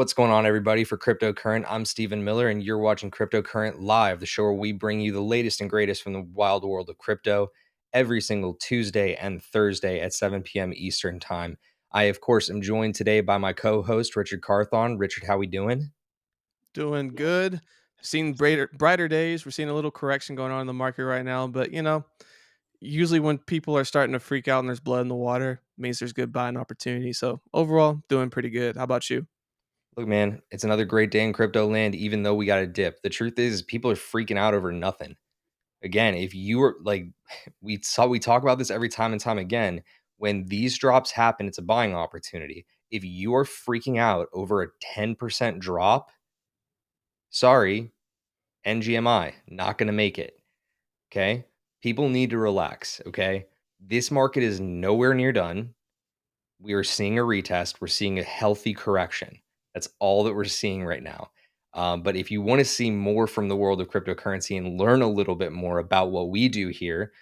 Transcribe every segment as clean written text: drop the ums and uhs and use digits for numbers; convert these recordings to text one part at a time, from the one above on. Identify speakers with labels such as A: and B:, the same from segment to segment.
A: What's going on, everybody? For Cryptocurrent, I'm Stephen Miller, and you're watching Cryptocurrent Live, the show where we bring you the latest and greatest from the wild world of crypto every single Tuesday and Thursday at 7 p.m. Eastern Time. I, of course, am joined today by my co-host, Richard Carthon. Richard, how we doing?
B: Doing good. Seen brighter days. We're seeing a little correction going on in the market right now, but usually when people are starting to freak out and there's blood in the water, it means there's good buying opportunity. So overall, doing pretty good. How about you?
A: Look, man, it's another great day in crypto land, even though we got a dip. The truth is people are freaking out over nothing. Again, if you are like we talk about this every time and time again, when these drops happen, it's a buying opportunity. If you are freaking out over a 10% drop, sorry, NGMI, not going to make it. Okay? People need to relax, okay? This market is nowhere near done. We are seeing a retest. We're seeing a healthy correction. That's all that we're seeing right now. But if you want to see more from the world of cryptocurrency and learn a little bit more about what we do here,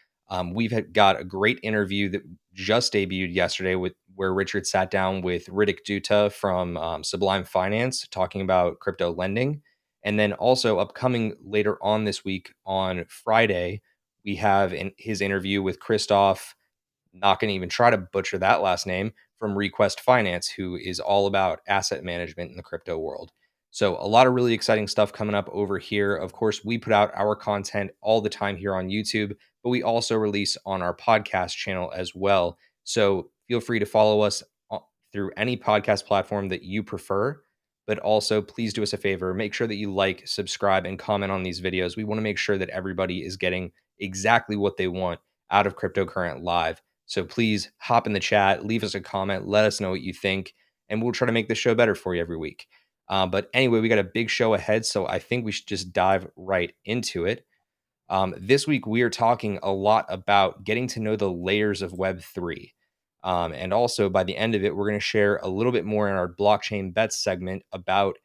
A: we've got a great interview that just debuted yesterday with where Richard sat down with Riddick Dutta from Sublime Finance talking about crypto lending. And then also upcoming later on this week on Friday, we have his interview with Christoph, not going to even try to butcher that last name, from Request Finance, who is all about asset management in the crypto world. So, a lot of really exciting stuff coming up over here. Of course, we put out our content all the time here on YouTube, but we also release on our podcast channel as well. So, feel free to follow us through any podcast platform that you prefer. But also, please do us a favor, make sure that you like, subscribe, and comment on these videos. We want to make sure that everybody is getting exactly what they want out of Cryptocurrent Live. So please hop in the chat, leave us a comment, let us know what you think, and we'll try to make the show better for you every week. But anyway, we got a big show ahead, so I think we should just dive right into it. This week, we are talking a lot about getting to know the layers of Web3. And also, by the end of it, we're going to share a little bit more in our blockchain bets segment about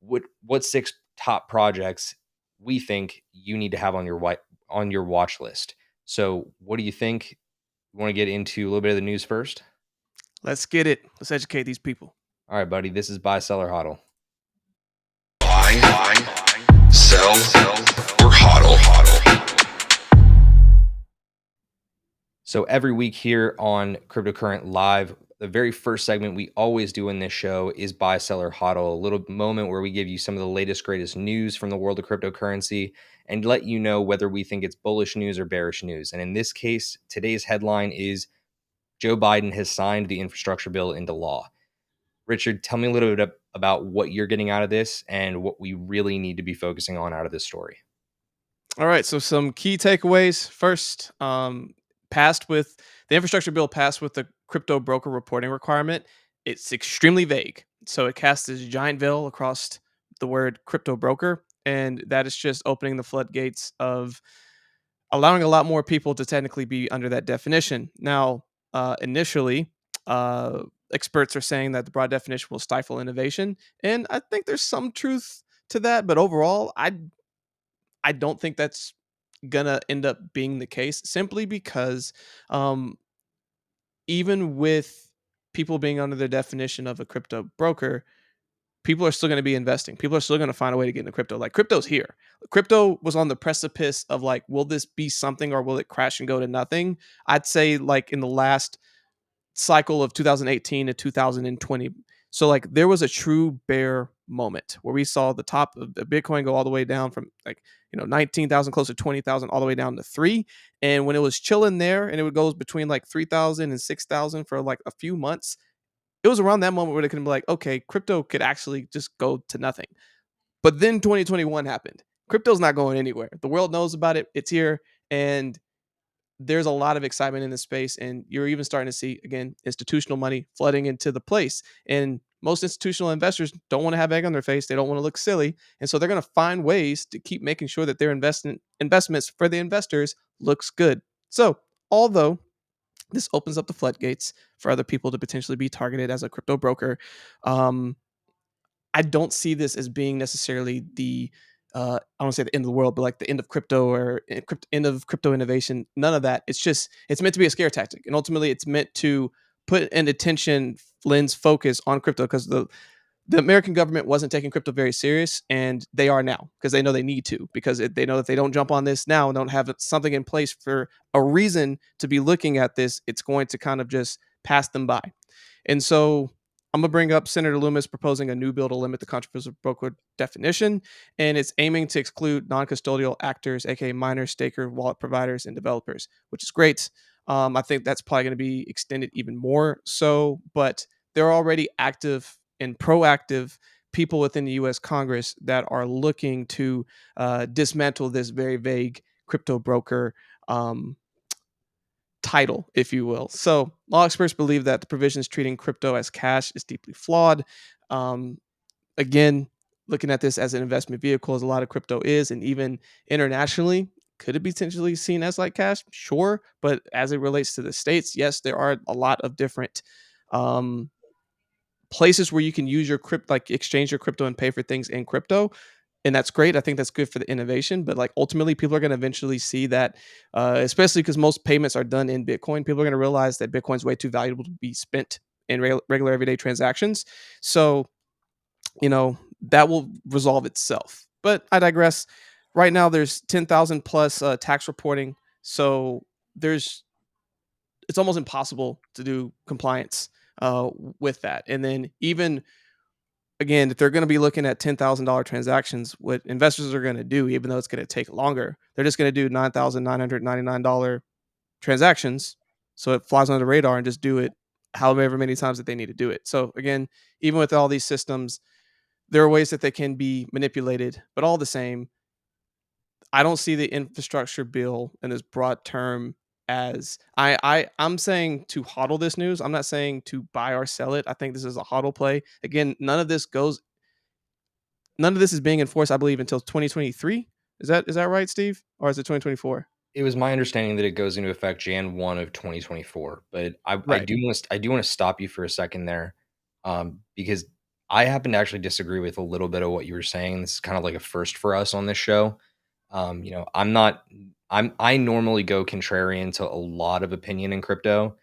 A: what 6 top projects we think you need to have on your watch list. So, what do you think? You want to get into a little bit of the news first?
B: Let's get it. Let's educate these people.
A: All right, buddy. This is buy, sell, or hodl.
C: Buy, sell, or hodl.
A: So every week here on Cryptocurrent Live, the very first segment we always do in this show is buy, sell, or hodl, a little moment where we give you some of the latest, greatest news from the world of cryptocurrency and let you know whether we think it's bullish news or bearish news. And in this case, today's headline is Joe Biden has signed the infrastructure bill into law. Richard, tell me a little bit about what you're getting out of this and what we really need to be focusing on out of this story.
B: All right. So some key takeaways. First, passed with the infrastructure bill passed with the crypto broker reporting requirement. It's extremely vague. So it casts this giant veil across the word crypto broker. And that is just opening the floodgates of allowing a lot more people to technically be under that definition. Now, initially, experts are saying that the broad definition will stifle innovation, and I think there's some truth to that. But overall, I don't think that's gonna end up being the case, simply because um, even with people being under the definition of a crypto broker, people are still going to be investing. People are still going to find a way to get into crypto. Like, crypto's here. Crypto was on the precipice of, like, will this be something or will it crash and go to nothing? I'd say, like, in the last cycle of 2018 to 2020. So, like, there was a true bear moment where we saw the top of the Bitcoin go all the way down from, like, 19,000 close to 20,000 all the way down to 3. And when it was chilling there and it would go between like 3,000 and 6,000 for like a few months, it was around that moment where they could be like, okay, crypto could actually just go to nothing. But then 2021 happened. Crypto's not going anywhere. The world knows about it. It's here. And there's a lot of excitement in this space. And you're even starting to see, again, institutional money flooding into the place. And most institutional investors don't want to have egg on their face. They don't want to look silly. And so they're going to find ways to keep making sure that their investments for the investors looks good. So, although this opens up the floodgates for other people to potentially be targeted as a crypto broker, um, I don't see this as being necessarily the I don't say the end of the world, but like the end of crypto or end of crypto innovation. None of that. It's meant to be a scare tactic, and ultimately, it's meant to put an attention lens focus on crypto, because the American government wasn't taking crypto very serious, and they are now because they know they need to, because they know that they don't jump on this now and don't have something in place for a reason to be looking at this, it's going to kind of just pass them by. And so I'm gonna bring up Senator Loomis proposing a new bill to limit the controversial broker definition, and it's aiming to exclude non-custodial actors, aka miners, staker, wallet providers, and developers, which is great. I think that's probably going to be extended even more so, but there are already active and proactive people within the U.S. Congress that are looking to dismantle this very vague crypto broker um, title, if you will. So, law experts believe that the provisions treating crypto as cash is deeply flawed. Um, Again, looking at this as an investment vehicle, as a lot of crypto is, and even internationally, could it be potentially seen as like cash? Sure, but as it relates to the states, yes, there are a lot of different um, places where you can use your crypto, like exchange your crypto and pay for things in crypto. And that's great. I think that's good for the innovation. But like ultimately, people are going to eventually see that, especially because most payments are done in Bitcoin. People are going to realize that Bitcoin's way too valuable to be spent in regular everyday transactions. So that will resolve itself. But I digress. Right now, there's 10,000 plus tax reporting. So there's it's almost impossible to do compliance with that. And then even again, if they're going to be looking at $10,000 transactions, what investors are going to do, even though it's going to take longer, they're just going to do $9,999 transactions. So it flies under the radar and just do it however many times that they need to do it. So again, even with all these systems, there are ways that they can be manipulated, but all the same, I don't see the infrastructure bill in this broad term as I'm saying to hodl this news. I'm not saying to buy or sell it. I think this is a hodl play. Again, none of this is being enforced, I believe, until 2023. Is that right, Steve? Or is it 2024?
A: It was my understanding that it goes into effect Jan 1 of 2024, but I
B: Right.
A: do want to stop you for a second there, because I happen to actually disagree with a little bit of what you were saying. This is kind of like a first for us on this show. I'm not. I normally go contrarian to a lot of opinion in crypto,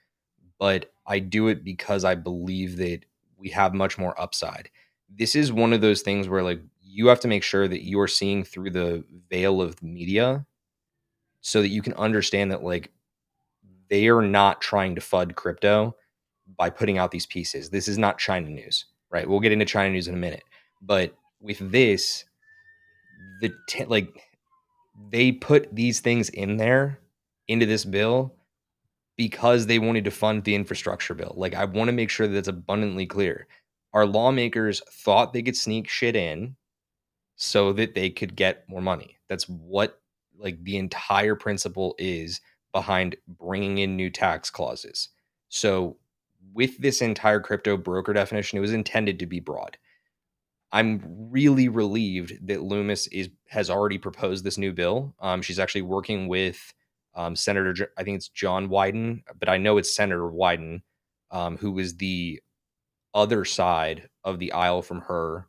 A: but I do it because I believe that we have much more upside. This is one of those things where like you have to make sure that you are seeing through the veil of media so that you can understand that like they are not trying to fud crypto by putting out these pieces. This is not China news, right? We'll get into China news in a minute, but with this, like they put these things in there into this bill because they wanted to fund the infrastructure bill. Like I want to make sure that that's abundantly clear. Our lawmakers thought they could sneak shit in so that they could get more money. That's what like the entire principle is behind bringing in new tax clauses. So with this entire crypto broker definition, it was intended to be broad. I'm really relieved that Loomis has already proposed this new bill. She's actually working with I think it's John Wyden, but I know it's Senator Wyden, who is the other side of the aisle from her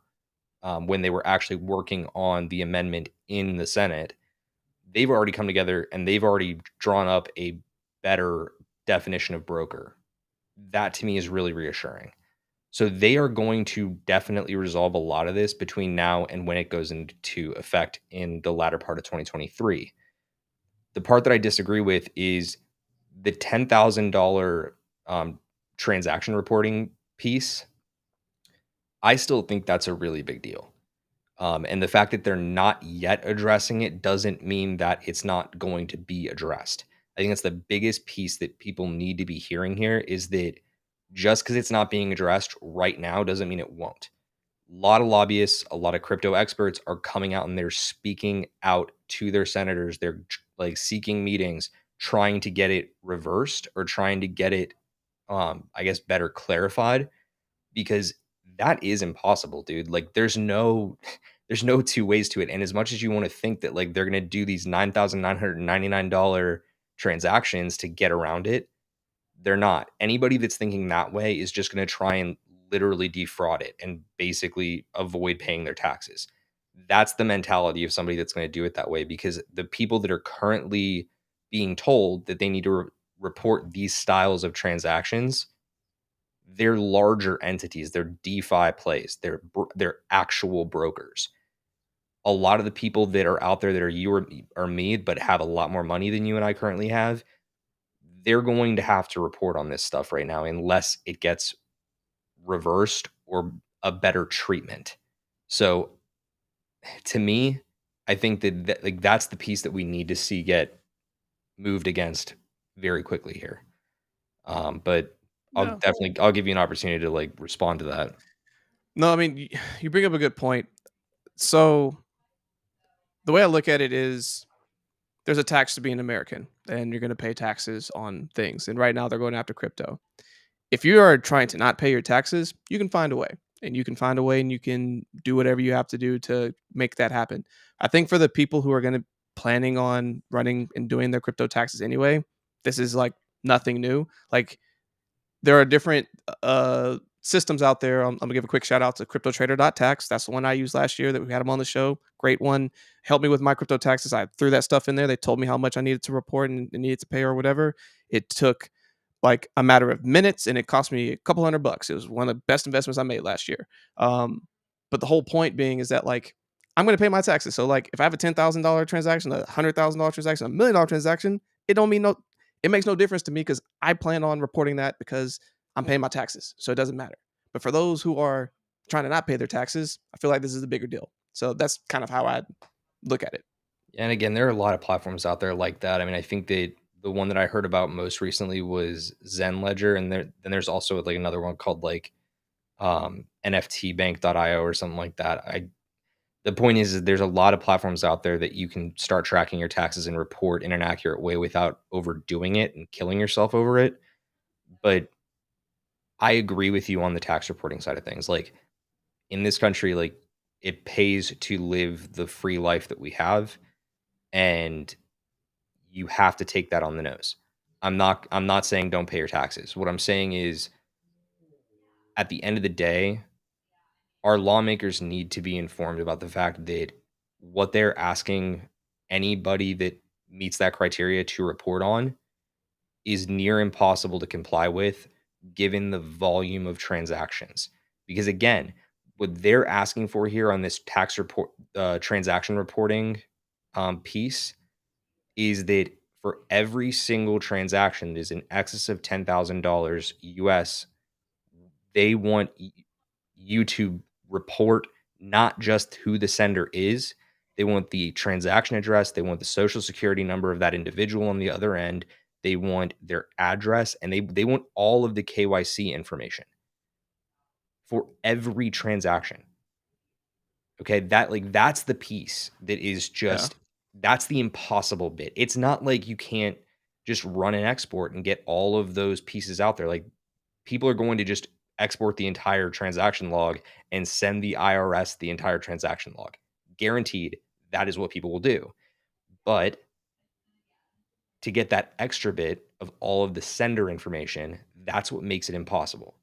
A: when they were actually working on the amendment in the Senate. They've already come together and they've already drawn up a better definition of broker. That to me is really reassuring. So they are going to definitely resolve a lot of this between now and when it goes into effect in the latter part of 2023. The part that I disagree with is the $10,000 transaction reporting piece. I still think that's a really big deal. And the fact that they're not yet addressing it doesn't mean that it's not going to be addressed. I think that's the biggest piece that people need to be hearing here is that just because it's not being addressed right now doesn't mean it won't. A lot of lobbyists, a lot of crypto experts are coming out and they're speaking out to their senators. They're like seeking meetings, trying to get it reversed or trying to get it, I guess, better clarified because that is impossible, dude. Like there's no two ways to it. And as much as you want to think that like they're gonna do these $9,999 transactions to get around it, they're not. Anybody that's thinking that way is just gonna try and literally defraud it and basically avoid paying their taxes. That's the mentality of somebody that's gonna do it that way because the people that are currently being told that they need to report these styles of transactions they're larger entities. They're DeFi plays. They're actual brokers. A lot of the people that are out there that are you or me, but have a lot more money than you and I currently have, they're going to have to report on this stuff right now unless it gets reversed or a better treatment. So to me, I think that like that's the piece that we need to see get moved against very quickly here. But
B: No.
A: I'll give you an opportunity to like respond to that.
B: No, I mean, you bring up a good point. So the way I look at it is there's a tax to being American, and you're going to pay taxes on things. And right now, they're going after crypto. If you are trying to not pay your taxes, you can find a way, and you can find a way, and you can do whatever you have to do to make that happen. I think for the people who are going to planning on running and doing their crypto taxes anyway, this is like nothing new. Like there are different systems out there. I'm gonna give a quick shout out to CryptoTrader.tax. That's the one I used last year that we had them on the show. Great one. Helped me with my crypto taxes. I threw that stuff in there. They told me how much I needed to report and needed to pay or whatever. It took like a matter of minutes and it cost me a couple $100. It was one of the best investments I made last year. Um, but the whole point being is that like I'm going to pay my taxes. So like if I have a $10,000 transaction, a $100,000 transaction, $1 million transaction, it don't mean no. It makes no difference to me because I plan on reporting that because I'm paying my taxes. So it doesn't matter. But for those who are trying to not pay their taxes, I feel like this is a bigger deal. So that's kind of how I look at it.
A: And again, there are a lot of platforms out there like that. I mean, I think that the one that I heard about most recently was Zen Ledger, and then there's also like another one called like NFTbank.io or something like that. The point is there's a lot of platforms out there that you can start tracking your taxes and report in an accurate way without overdoing it and killing yourself over it. But I agree with you on the tax reporting side of things. Like in this country, like it pays to live the free life that we have, and you have to take that on the nose. I'm not saying don't pay your taxes. What I'm saying is at the end of the day, our lawmakers need to be informed about the fact that what they're asking anybody that meets that criteria to report on is near impossible to comply with given the volume of transactions. Because again, what they're asking for here on this tax report, transaction reporting piece is that for every single transaction that is in excess of $10,000 US, they want you to report not just who the sender is, they want the transaction address, they want the social security number of that individual on the other end, they want their address, and they want all of the KYC information for every transaction. Okay, that's the piece that is
B: Yeah.
A: just that's the impossible bit. It's not like you can't just run an export and get all of those pieces out there. Like people are going to just export the entire transaction log and send the IRS the entire transaction log. Guaranteed that is what people will do. But to get that extra bit of all of the sender information, that's what makes it impossible.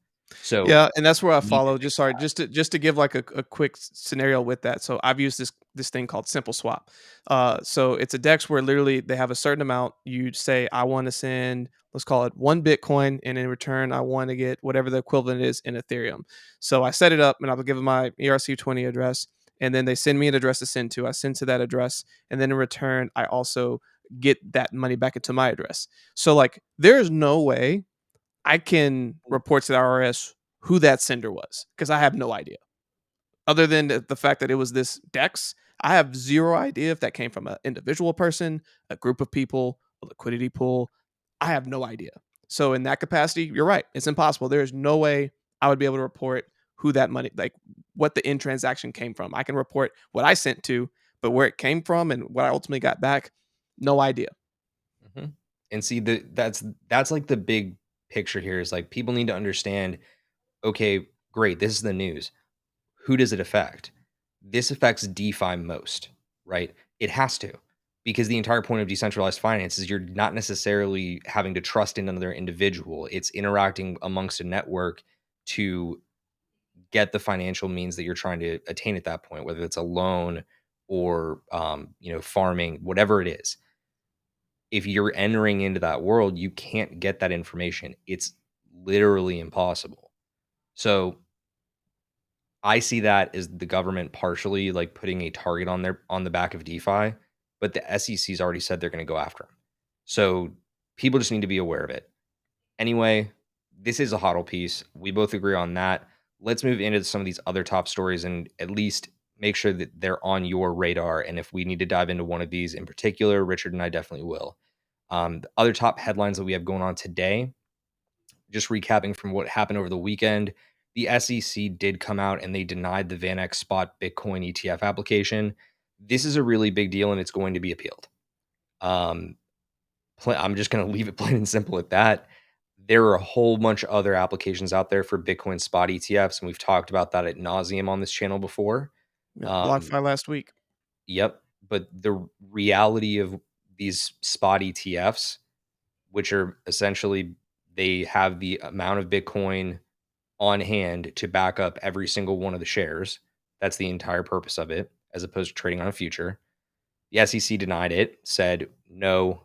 A: So
B: Yeah, and that's where I
A: you need to
B: follow.
A: fix
B: Just sorry,
A: that.
B: just to give like a quick scenario with that. So I've used this thing called Simple Swap. So it's a DEX where literally they have a certain amount. You say I want to send, let's call it 1 Bitcoin, and in return I want to get whatever the equivalent is in Ethereum. So I set it up, and I'll give them my ERC20 address, and then they send me an address to send to. I send to that address, and then in return I also get that money back into my address. So like, there's no way I can report to the IRS who that sender was because I have no idea. Other than the fact that it was this Dex, I have zero idea if that came from an individual person, a group of people, a liquidity pool. I have no idea. So in that capacity, you're right. It's impossible. There is no way I would be able to report who that money, like what the end transaction came from. I can report what I sent to, but where it came from and what I ultimately got back, no idea.
A: Mhm. And see that's like the big picture here is like people need to understand, okay, great, this is the news. Who does it affect? This affects DeFi most, right? It has to, because the entire point of decentralized finance is you're not necessarily having to trust in another individual. It's interacting amongst a network to get the financial means that you're trying to attain at that point, whether it's a loan or farming, whatever it is. If you're entering into that world, you can't get that information. It's literally impossible. So I see that as the government partially like putting a target on the back of DeFi, but the SEC's already said they're going to go after them. So people just need to be aware of it. Anyway, this is a hodl piece. We both agree on that. Let's move into some of these other top stories and at least make sure that they're on your radar. And if we need to dive into one of these in particular, Richard and I definitely will. The other top headlines that we have going on today, just recapping from what happened over the weekend, the SEC did come out and they denied the VanEck Spot Bitcoin ETF application. This is a really big deal and it's going to be appealed. Um, I'm just going to leave it plain and simple at that. There are a whole bunch of other applications out there for Bitcoin spot ETFs, and we've talked about that at nauseum on this channel before.
B: Yeah,
A: Um,
B: BlockFi last week.
A: yep, but the reality of these spot ETFs, which are essentially they have the amount of Bitcoin on hand to back up every single one of the shares. That's the entire purpose of it, as opposed to trading on a future. The SEC denied it, said, no,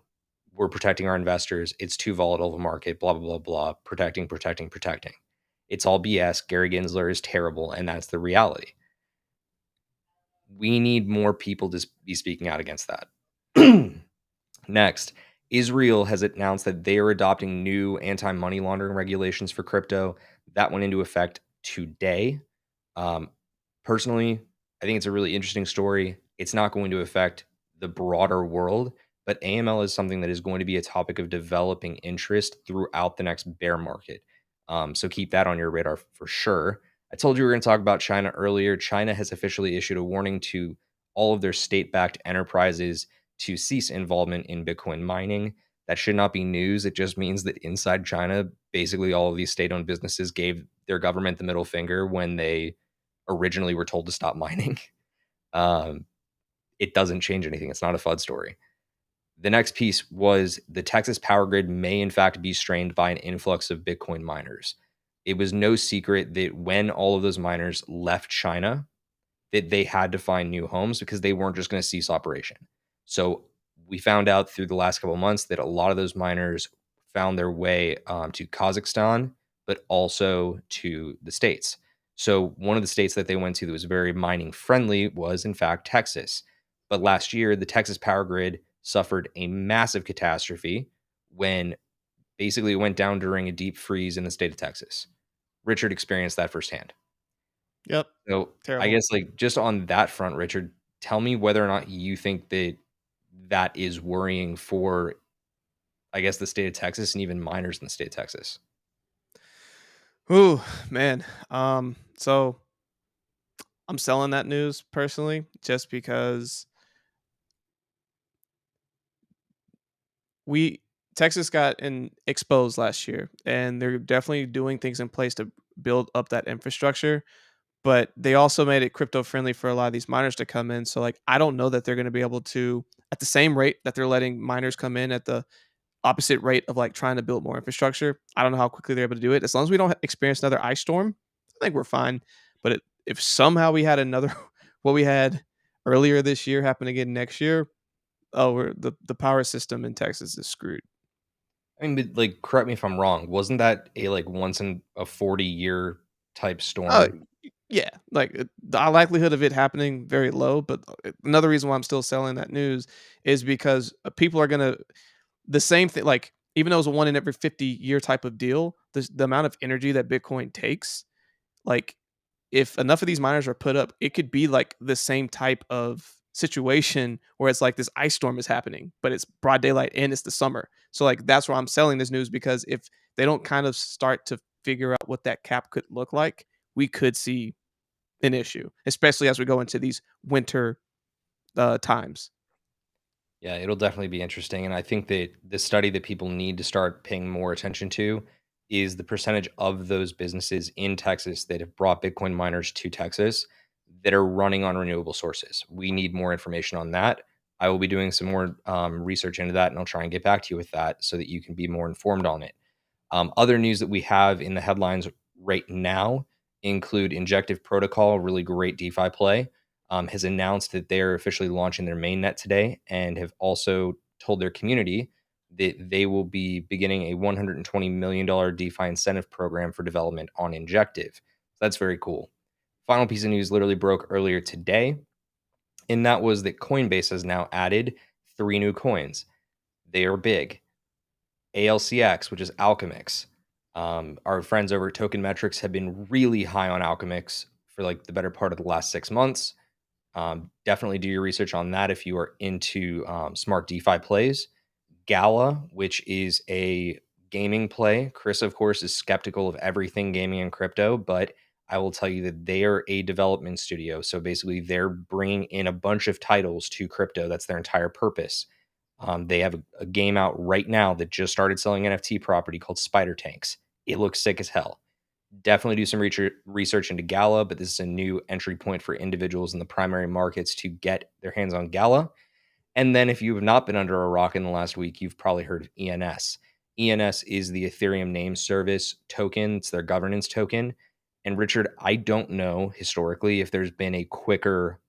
A: we're protecting our investors. It's too volatile of a market, blah, blah, blah, blah. Protecting, protecting, protecting. It's all BS. Gary Gensler is terrible, and that's the reality. We need more people to be speaking out against that. Next, Israel has announced that they are adopting new anti money laundering regulations for crypto. That went into effect today. Um, Personally, I think it's a really interesting story. It's not going to affect the broader world, but AML is something that is going to be a topic of developing interest throughout the next bear market. So keep that on your radar for sure. I told you we were going to talk about China earlier. China has officially issued a warning to all of their state backed enterprises to cease involvement in Bitcoin mining. That should not be news. It just means that inside China, basically all of these state owned businesses gave their government the middle finger when they originally were told to stop mining. Um, it doesn't change anything. It's not a FUD story. The next piece was the Texas power grid may, in fact, be strained by an influx of Bitcoin miners. It was no secret that when all of those miners left China, that they had to find new homes because they weren't just going to cease operation. So we found out through the last couple of months that a lot of those miners found their way to Kazakhstan, but also to the States. So one of the states that they went to that was very mining friendly was, in fact, Texas. But last year, the Texas power grid suffered a massive catastrophe when basically it went down during a deep freeze in the state of Texas. Richard experienced that firsthand.
B: Yep.
A: So I
B: Terrible.
A: guess like just on that front, Richard, tell me whether or not you think that that is worrying for, I guess, the state of Texas and even miners in the state of Texas.
B: Ooh, man. So I'm selling that news personally just because we Texas got exposed last year, and they're definitely doing things in place to build up that infrastructure. But they also made it crypto friendly for a lot of these miners to come in. So like I don't know that they're going to be able to at the same rate that they're letting miners come in at the opposite rate of like trying to build more infrastructure. I don't know how quickly they're able to do it. As long as we don't experience another ice storm, I think we're fine. But if somehow we had another what we had earlier this year happen again next year, oh, the power system in Texas is screwed.
A: I mean, but like, correct me if I'm wrong. Wasn't that a like once in a 40-year type
B: Oh,
A: storm?
B: yeah, like, the likelihood of it happening very low, but, another reason why I'm still selling that news is because, people are gonna the same thing like, even though it's a 1 in every 50-year type of deal, the amount of energy that Bitcoin takes, like, if enough of these miners are put up, it could be like the same type of situation where it's like this ice storm is happening, but it's broad daylight and it's the summer. So like that's why I'm selling this news because if they don't kind of start to figure out what that cap could look like, we could see an issue, especially as we go into these winter times.
A: Yeah, it'll definitely be interesting. And I think that the study that people need to start paying more attention to is the percentage of those businesses in Texas that have brought Bitcoin miners to Texas that are running on renewable sources. We need more information on that. I will be doing some more research into that and I'll try and get back to you with that so that you can be more informed on it. Other news that we have in the headlines right now include Injective Protocol, a really great DeFi play, has announced that they're officially launching their mainnet today and have also told their community that they will be beginning a $120 million DeFi incentive program for development on Injective. So that's very cool. Final piece of news literally broke earlier today, and that was that Coinbase has now added 3 new coins. They are big. ALCX, which is Alchemix. Our friends over at Token Metrics have been really high on Alchemix for like the better part of the last 6 months. Definitely do your research on that if you are into smart DeFi plays. Gala, which is a gaming play. Chris, of course, is skeptical of everything gaming and crypto, but I will tell you that they are a development studio. So basically, they're bringing in a bunch of titles to crypto. That's their entire purpose. They have a game out right now that just started selling NFT property called Spider Tanks. It looks sick as hell. Definitely do some research into Gala, but this is a new entry point for individuals in the primary markets to get their hands on Gala. And then if you have not been under a rock in the last week, you've probably heard of ENS. ENS is the Ethereum name service token. It's their governance token. And Richard, I don't know historically if there's been a quicker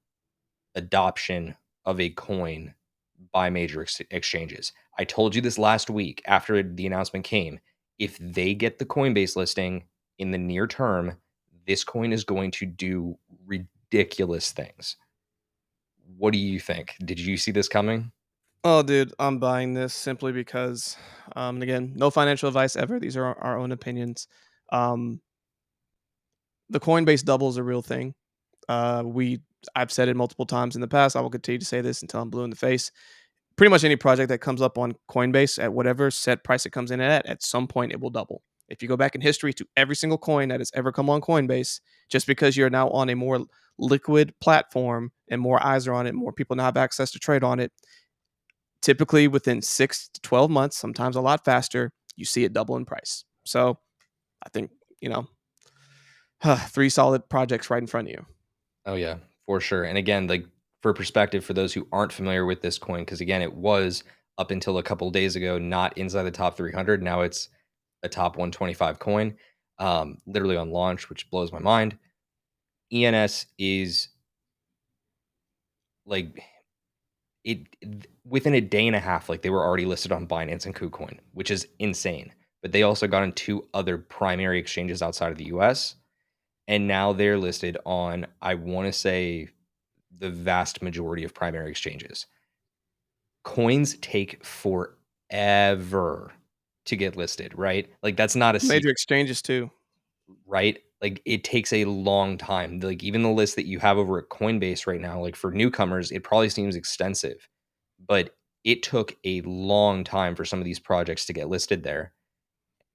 A: adoption of a coin by major exchanges. I told you this last week after the announcement came. If they get the Coinbase listing in the near term, this coin is going to do ridiculous things. What do you think? Did you see this coming?
B: Oh, dude, I'm buying this simply because, and again, no financial advice ever. These are our own opinions. Um, the Coinbase double is a real thing. I've said it multiple times in the past. I will continue to say this until I'm blue in the face. Pretty much any project that comes up on Coinbase at whatever set price it comes in at some point it will double. If you go back in history to every single coin that has ever come on Coinbase, just because you're now on a more liquid platform and more eyes are on it, more people now have access to trade on it, typically within 6 to 12 months, sometimes a lot faster, you see it double in price. So I think, you know, 3 solid projects right in front of you.
A: Oh yeah, for sure. And again, like for perspective, for those who aren't familiar with this coin, because again, it was up until a couple of days ago not inside the top 300. Now it's a top 125 coin, literally on launch, which blows my mind. ENS is like within a day and a half, like they were already listed on Binance and KuCoin, which is insane. But they also got on 2 other primary exchanges outside of the US. And now they're listed on, I want to say, the vast majority of primary exchanges. Coins take forever to get listed, right? Like that's not a secret,
B: Major exchanges too.
A: right? Like it takes a long time. Like even the list that you have over at Coinbase right now, like for newcomers, it probably seems extensive, but it took a long time for some of these projects to get listed there.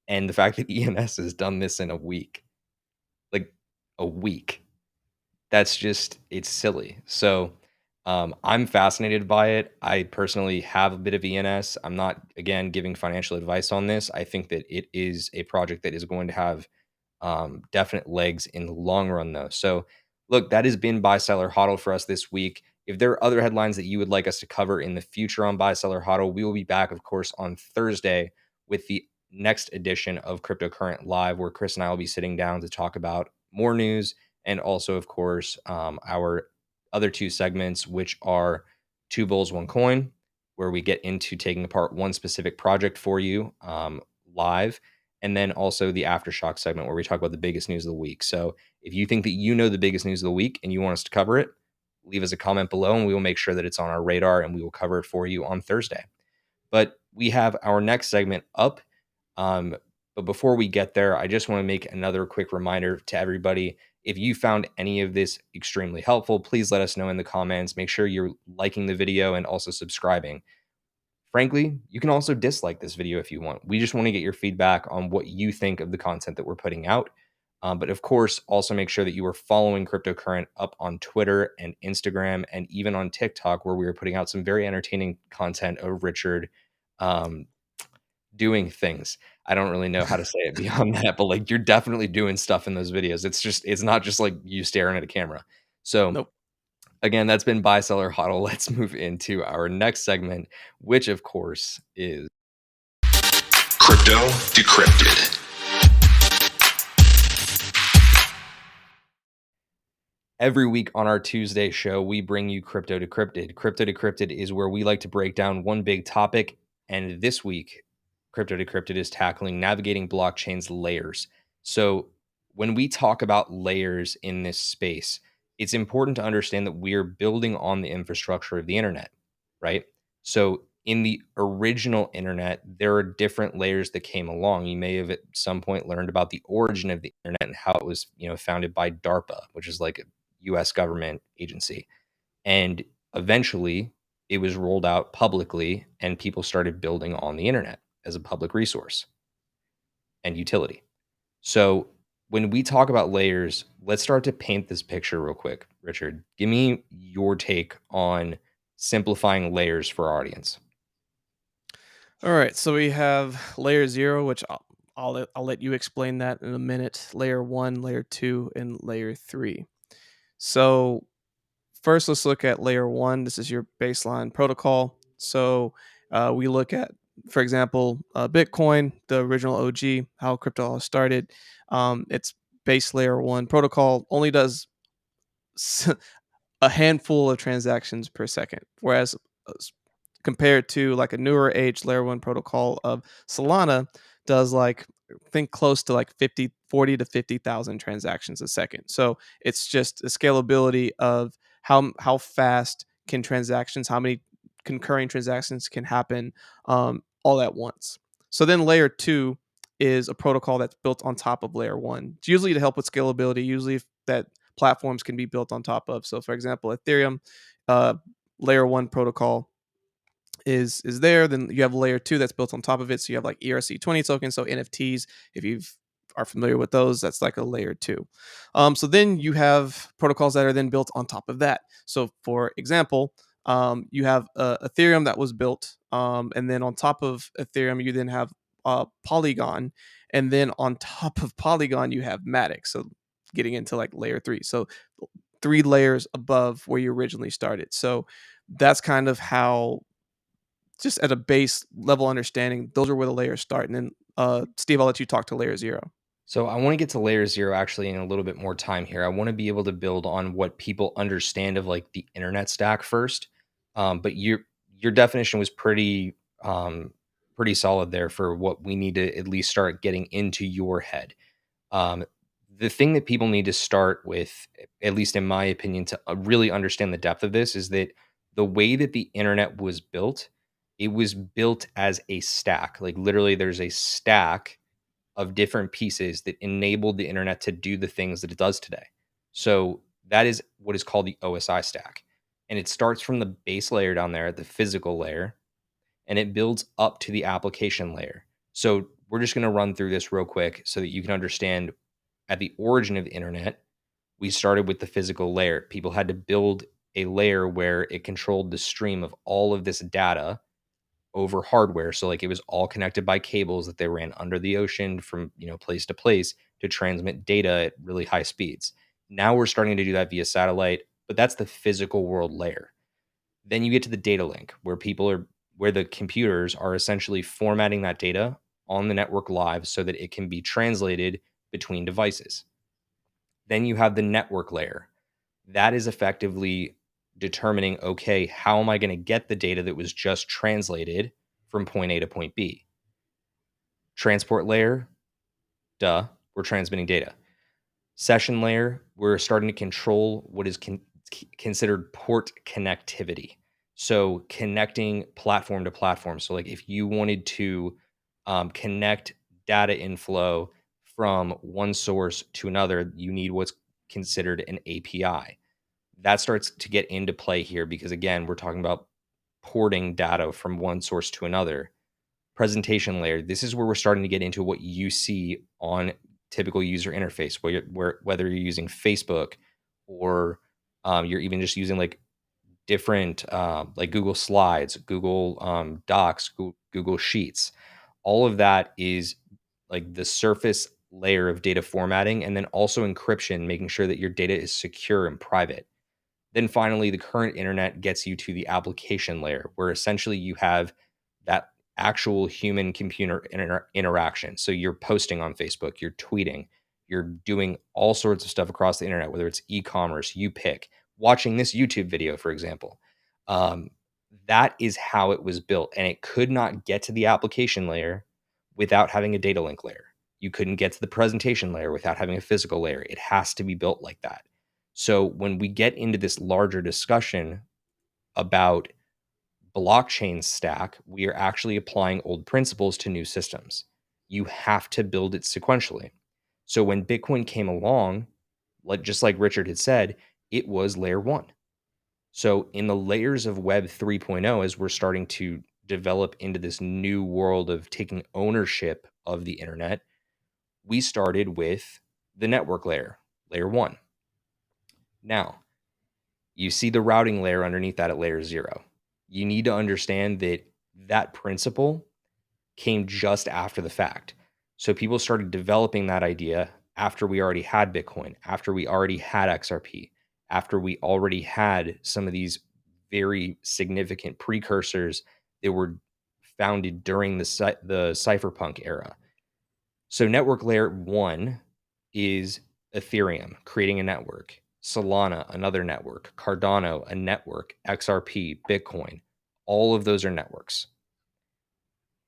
A: And the fact that ENS has done this in a week, like a week, that's just it's silly. So I'm fascinated by it. I personally have a bit of ENS. I'm not again giving financial advice on this. I think that it is a project that is going to have definite legs in the long run, though. So, look, that has been Buy Seller Hodl for us this week. If there are other headlines that you would like us to cover in the future on Buy Seller Hodl, we will be back, of course, on Thursday with the next edition of Cryptocurrent Live, where Chris and I will be sitting down to talk about more news and also, of course, our other 2 segments, which are Two Bulls, One Coin, where we get into taking apart one specific project for you live, and then also the Aftershock segment where we talk about the biggest news of the week. So if you think that you know the biggest news of the week and you want us to cover it, leave us a comment below and we will make sure that it's on our radar and we will cover it for you on Thursday. But we have our next segment up. But before we get there, I just want to make another quick reminder to everybody. If you found any of this extremely helpful, please let us know in the comments. Make sure you're liking the video and also subscribing. Frankly, you can also dislike this video if you want. We just want to get your feedback on what you think of the content that we're putting out. But of course, also make sure that you are following Cryptocurrent up on Twitter and Instagram and even on TikTok, where we are putting out some very entertaining content of Richard um, doing things. I don't really know how to say it beyond that, but like you're definitely doing stuff in those videos. It's not just like you staring at a camera. So
B: Nope.
A: again, that's been Buy Seller Hodl. Let's move into our next segment, which of course is
C: Crypto Decrypted.
A: every week on our Tuesday show, we bring you Crypto Decrypted. Crypto Decrypted is where we like to break down one big topic And this week, Crypto Decrypted is tackling navigating blockchain's layers. So when we talk about layers in this space, it's important to understand that we're building on the infrastructure of the internet, right? So in the original internet, there are different layers that came along. You may have at some point learned about the origin of the internet and how it was, founded by DARPA, which is like a US government agency. And eventually it was rolled out publicly and people started building on the internet as a public resource and utility. So when we talk about layers, let's start to paint this picture real quick. Richard, give me your take on simplifying layers for our audience.
B: All right, so we have layer 0, which I'll let you explain that in a minute. Layer 1, layer 2, and layer 3. So first, let's look at layer 1. This is your baseline protocol. So we look at, for example, Bitcoin, the original OG, how crypto all started. Its base layer 1 protocol only does a handful of transactions per second, whereas compared to like a newer age layer 1 protocol of Solana does like think close to like 40 to 50,000 transactions a second. So it's just a scalability of how fast can transactions, how many concurring transactions can happen all at once. So then layer 2 is a protocol that's built on top of layer 1. It's usually to help with scalability, usually that platforms can be built on top of. So for example, Ethereum layer 1 protocol is there. Then you have layer 2 that's built on top of it. So you have like ERC20 tokens, so NFTs. If you are familiar with those, that's like a layer 2. So then you have protocols that are then built on top of that. So for example, you have Ethereum that was built, and then on top of Ethereum, you then have Polygon, and then on top of Polygon, you have Matic. So getting into like layer 3. So 3 layers above where you originally started. So that's kind of how, just at a base level understanding, those are where the layers start. And then, Steve, I'll let you talk to layer 0.
A: So I want to get to layer 0 actually in a little bit more time here. I want to be able to build on what people understand of like the internet stack first. But your definition was pretty solid there for what we need to at least start getting into your head. Um, the thing that people need to start with, at least in my opinion, to really understand the depth of this is that the way that the internet was built, it was built as a stack. Like literally, there's a stack of different pieces that enabled the internet to do the things that it does today. So that is what is called the OSI stack. And it starts from the base layer down there, the physical layer, and it builds up to the application layer. So we're just going to run through this real quick so that you can understand at the origin of the internet, we started with the physical layer. People had to build a layer where it controlled the stream of all of this data over hardware. So like it was all connected by cables that they ran under the ocean from, place to place to transmit data at really high speeds. Now we're starting to do that via satellite, but that's the physical world layer. Then you get to the data link where the computers are essentially formatting that data on the network live so that it can be translated between devices. Then you have the network layer. That is effectively determining, okay, how am I going to get the data that was just translated from point A to point B? Transport layer, duh, we're transmitting data. Session layer, we're starting to control what is considered port connectivity. So connecting platform to platform. So like if you wanted to connect data inflow from one source to another, you need what's considered an API. That starts to get into play here because again, we're talking about porting data from one source to another. Presentation layer, this is where we're starting to get into what you see on typical user interface, whether you're using Facebook or you're even just using like different like Google Slides, Google Docs, Google Sheets. All of that is like the surface layer of data formatting, and then also encryption, making sure that your data is secure and private. Then finally, the current internet gets you to the application layer, where essentially you have that actual human computer interaction. So you're posting on Facebook, you're tweeting, you're doing all sorts of stuff across the internet, whether it's e-commerce, you pick, watching this YouTube video, for example. Um, That is how it was built, and it could not get to the application layer without having a data link layer. You couldn't get to the presentation layer without having a physical layer. It has to be built like that. So when we get into this larger discussion about blockchain stack, we are actually applying old principles to new systems. You have to build it sequentially. So when Bitcoin came along, just like Richard had said, it was layer one. So in the layers of Web 3.0, as we're starting to develop into this new world of taking ownership of the internet, we started with the network layer, layer one. Now, you see the routing layer underneath that at layer zero. You need to understand that that principle came just after the fact. So people started developing that idea after we already had Bitcoin, after we already had XRP, after we already had some of these very significant precursors that were founded during the cypherpunk era. So network layer one is Ethereum, creating a network, Solana, another network, Cardano, a network, XRP, Bitcoin. All of those are networks.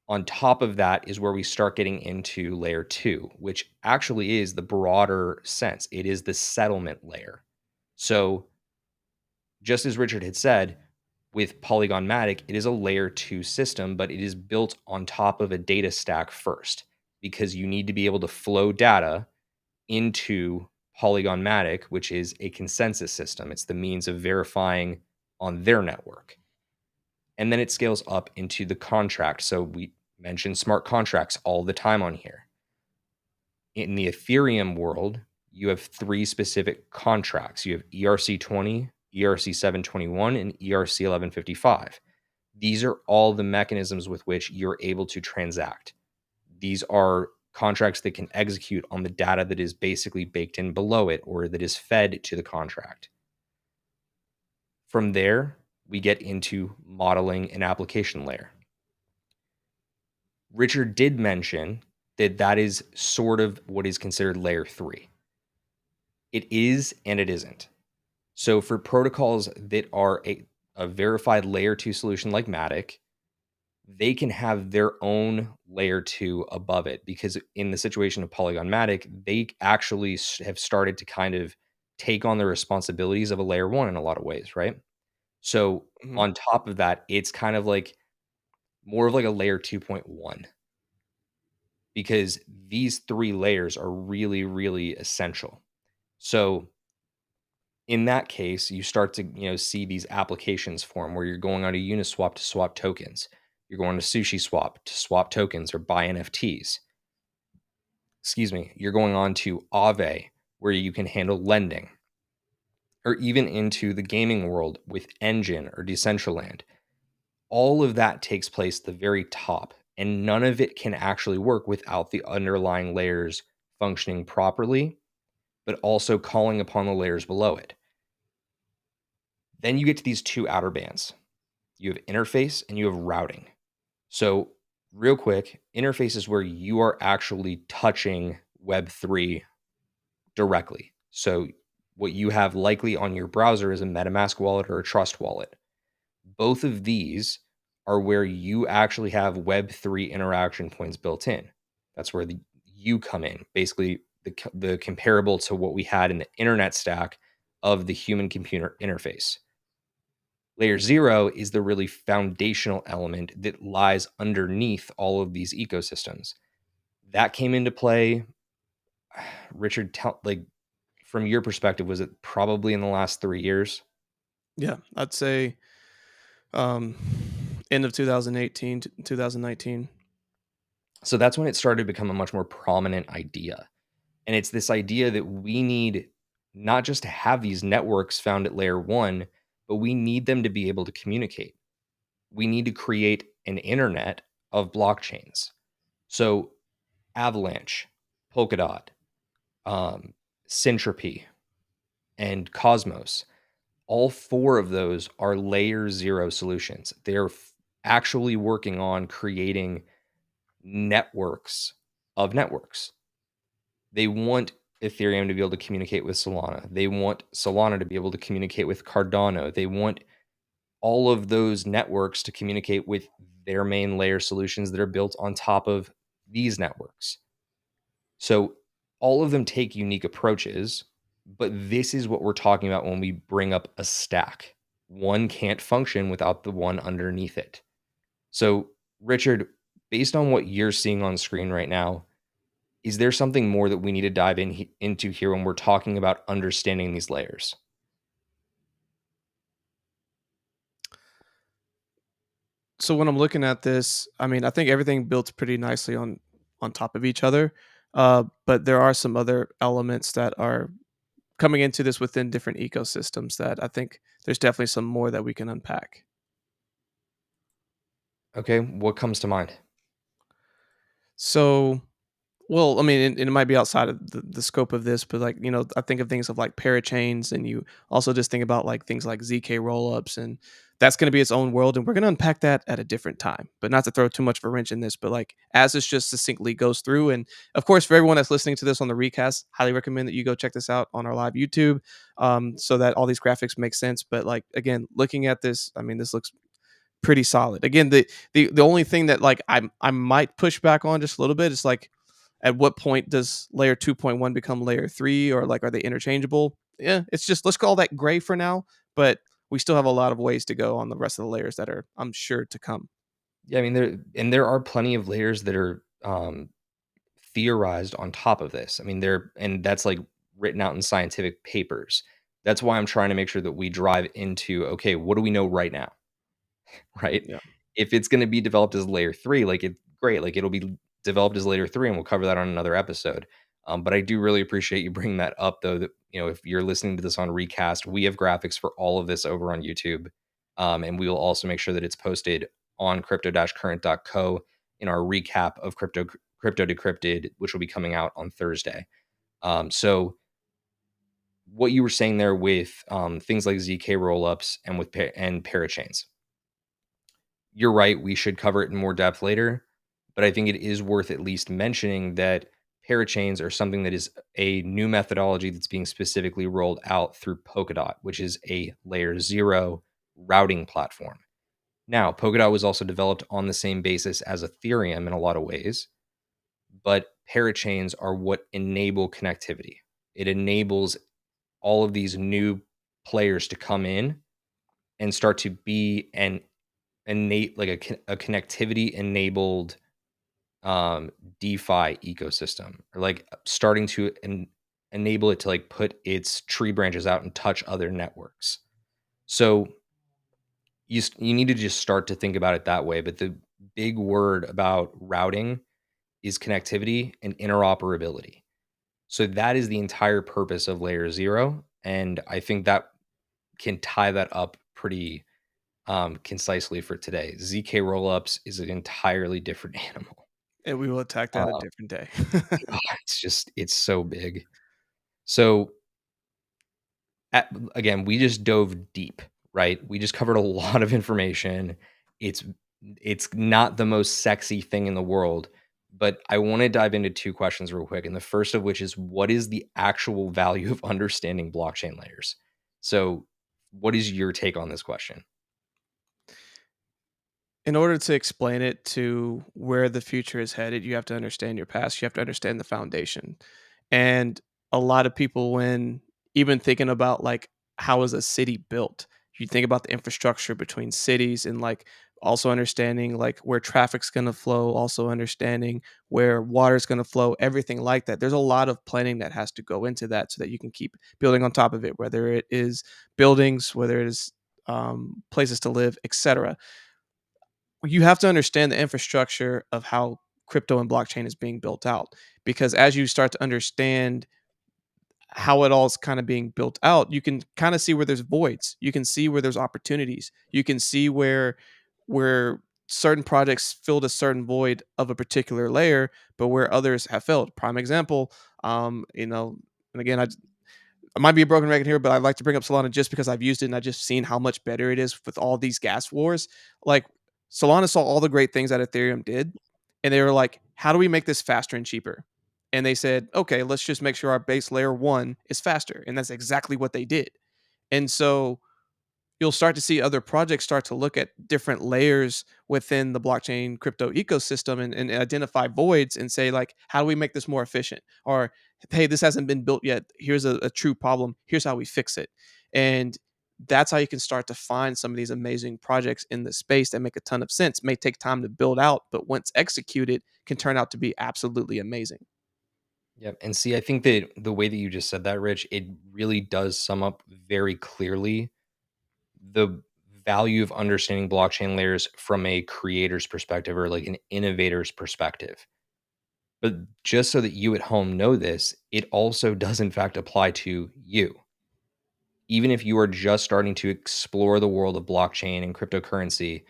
A: On top of that is where we start getting into layer two, which actually is the broader sense. It is the settlement layer. So, just as Richard had said, with Polygon Matic, it is a layer two system, but it is built on top of a data stack first because you need to be able to flow data into Polygon Matic, which is a consensus system. It's the means of verifying on their network. And then it scales up into the contract. So we mention smart contracts all the time on here. In the Ethereum world, you have three specific contracts. You have ERC20, ERC 721, and ERC 1155. These are all the mechanisms with which you're able to transact. These are contracts that can execute on the data that is basically baked in below it or that is fed to the contract. From there, we get into modeling and application layer. Richard did mention that that is sort of what is considered layer three. It is and it isn't. So for protocols that are a verified layer two solution like Matic, they can have their own layer two above it because in the situation of Polygon Matic, they actually have started to kind of take on the responsibilities of a layer one in a lot of ways, right? So on top of that, it's kind of like more of like a layer 2.1 because these three layers are really, really essential. So in that case, you start to see these applications form where you're going on a Uniswap to swap tokens. You're going to SushiSwap to swap tokens or buy NFTs. Excuse me. You're going on to Aave where you can handle lending, or even into the gaming world with Engine or Decentraland. All of that takes place at the very top, and none of it can actually work without the underlying layers functioning properly, but also calling upon the layers below it. Then you get to these two outer bands. You have interface and you have routing. So, real quick, interface is where you are actually touching Web3 directly. So, what you have likely on your browser is a MetaMask wallet or a Trust wallet. Both of these are where you actually have Web3 interaction points built in. That's where you come in, basically the comparable to what we had in the internet stack of the human computer interface. Layer zero is the really foundational element that lies underneath all of these ecosystems. That came into play, Richard, like from your perspective, was it probably in the last 3 years?
B: Yeah, I'd say um, end of 2018 to 2019.
A: So that's when it started to become a much more prominent idea. And it's this idea that we need not just to have these networks found at layer one, but we need them to be able to communicate. We need to create an internet of blockchains. So Avalanche, Polkadot, Syntropy, and Cosmos, all four of those are layer zero solutions. They're actually working on creating networks of networks. They want Ethereum to be able to communicate with Solana. They want Solana to be able to communicate with Cardano. They want all of those networks to communicate with their main layer solutions that are built on top of these networks. So all of them take unique approaches, but this is what we're talking about when we bring up a stack. One can't function without the one underneath it. So, Richard, based on what you're seeing on screen right now, is there something more that we need to dive into here when we're talking about understanding these layers?
B: So when I'm looking at this, I mean, I think everything builds pretty nicely on top of each other. But there are some other elements that are coming into this within different ecosystems that I think there's definitely some more that we can unpack.
A: Okay, what comes to mind?
B: So, well, I mean, it might be outside of the scope of this, but like, I think of things of like parachains, and you also just think about like things like ZK rollups, and that's going to be its own world. And we're going to unpack that at a different time, but not to throw too much of a wrench in this, but like as this just succinctly goes through. And of course, for everyone that's listening to this on the recast, highly recommend that you go check this out on our live YouTube, so that all these graphics make sense. But like, again, looking at this, I mean, this looks pretty solid. Again, the only thing that like I might push back on just a little bit is like, at what point does layer 2.1 become layer 3, or like are they interchangeable? Yeah, it's just, let's call that gray for now, but we still have a lot of ways to go on the rest of the layers that are, I'm sure, to come.
A: Yeah, I mean there are plenty of layers that are theorized on top of this. I mean, and that's like written out in scientific papers. That's why I'm trying to make sure that we drive into, okay, what do we know right now? Right?
B: Yeah.
A: If it's going to be developed as layer 3, like it's great, like it'll be developed as layer 3 and we'll cover that on another episode. But I do really appreciate you bringing that up though, that if you're listening to this on recast, we have graphics for all of this over on YouTube. And we will also make sure that it's posted on crypto-current.co in our recap of crypto decrypted, which will be coming out on Thursday. So what you were saying there with things like ZK rollups and and parachains, you're right. We should cover it in more depth later, but I think it is worth at least mentioning that parachains are something that is a new methodology that's being specifically rolled out through Polkadot, which is a layer 0 routing platform. Now, Polkadot was also developed on the same basis as Ethereum in a lot of ways, but parachains are what enable connectivity. It enables all of these new players to come in and start to be an innate, like a connectivity enabled DeFi ecosystem, or like starting to enable it to like put its tree branches out and touch other networks. So you need to just start to think about it that way. But the big word about routing is connectivity and interoperability. So that is the entire purpose of layer 0, and I think that can tie that up pretty concisely for today. ZK rollups is an entirely different animal.
B: And we will attack that a
A: Uh,
B: different day.
A: it's so big. So again, we just dove deep, right? We just covered a lot of information. It's it's not the most sexy thing in the world, but I want to dive into two questions real quick. And the first of which is, what is the actual value of understanding blockchain layers? So, what is your take on this question?
B: In order to explain it to where the future is headed, you have to understand your past. You have to understand the foundation. And a lot of people, when even thinking about like how is a city built, you think about the infrastructure between cities, and like also understanding like where traffic's going to flow, also understanding where water's going to flow, everything like that. There's a lot of planning that has to go into that so that you can keep building on top of it, whether it is buildings, whether it is places to live, etc. You have to understand the infrastructure of how crypto and blockchain is being built out, because as you start to understand how it all is kind of being built out, you can kind of see where there's voids, you can see where there's opportunities, you can see where certain projects filled a certain void of a particular layer, but where others have failed. Prime example, and again, I might be a broken record here, but I'd like to bring up Solana just because I've used it and I've just seen how much better it is with all these gas wars. Like, Solana saw all the great things that Ethereum did, and they were like, how do we make this faster and cheaper? And they said, okay, let's just make sure our base layer 1 is faster. And that's exactly what they did. And so you'll start to see other projects start to look at different layers within the blockchain crypto ecosystem and identify voids and say like, how do we make this more efficient? Or hey, this hasn't been built yet. Here's a true problem. Here's how we fix it. And that's how you can start to find some of these amazing projects in the space that make a ton of sense. May take time to build out, but once executed, can turn out to be absolutely amazing.
A: Yep. And see, I think that the way that you just said that, Rich, it really does sum up very clearly the value of understanding blockchain layers from a creator's perspective or like an innovator's perspective. But just so that you at home know this, it also does in fact apply to you. Even if you are just starting to explore the world of blockchain and cryptocurrency,